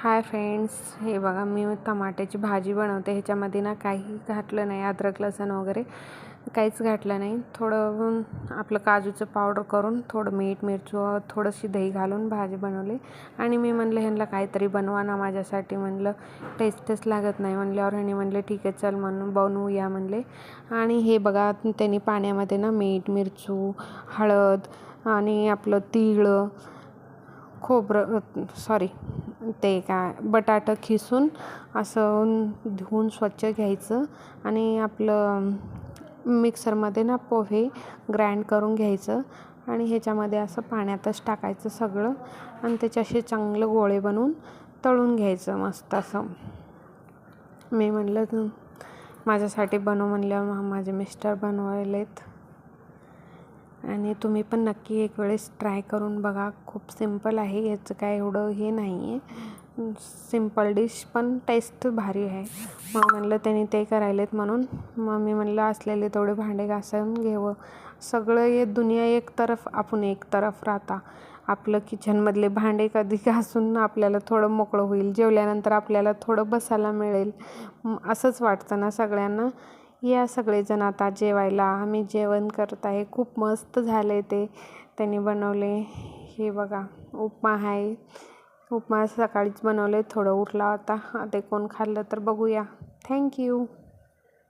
Hi friends, हे बघा मी टमाट्याची भाजी बनवते. ह्याच्यामध्ये ना काही घातलं नाही, अद्रक लसूण वगैरे काहीच घातलं नाही. थोडं आपलं काजूचं पावडर करून थोडं मीठ मिरची थोडीशी दही घालून भाजी बनवली. आणि मी म्हणलं ह्यांना काहीतरी बनवा ना माझ्यासाठी, म्हणलं टेस्टच लागत नाही म्हणल्यावर ह्याने म्हणले ठीक आहे चल म्हणून बनवूया म्हणले. आणि हे बघा त्यांनी पाण्यामध्ये ना मीठ मिरची हळद आणि आपलं तीळ ते काय बटाटा खिसून असं धुवून स्वच्छ घ्यायचं आणि आपलं मिक्सरमध्ये ना पोहे ग्राइंड करून घ्यायचं आणि ह्याच्यामध्ये असं पाण्यातच टाकायचं सगळं आणि त्याचे असे चांगलं गोळे बनवून तळून घ्यायचं मस्त असं. मी म्हणलं माझ्यासाठी बनव म्हणलं, माझे मिस्टर बनवायलेत आणि तुम्ही पण नक्की एक वेळेस ट्राय करून बघा. खूप सिंपल आहे, याचं काय एवढं हे नाही आहे, सिंपल डिश पण टेस्ट भारी आहे. मग म्हणलं त्यांनी ते करायलेत म्हणून मग मी म्हणलं असलेले तेवढे भांडे घासून घेवं. सगळं हे दुनिया एक तरफ आपण एक तरफ राहता. आपलं किचनमधले भांडे कधी घासून आपल्याला थोडं मोकळं होईल, जेवल्यानंतर आपल्याला थोडं बसायला मिळेल असंच वाटतं ना सगळ्यांना. या सगळेजण आता जेवायला. आम्ही जेवण करत आहे. खूप मस्त झाले ते त्यांनी बनवले. हे बघा उपमा आहे, उपमा सकाळीच बनवले, थोडं उरला होता, ते कोण खाल्लं तर बघूया. थँक्यू.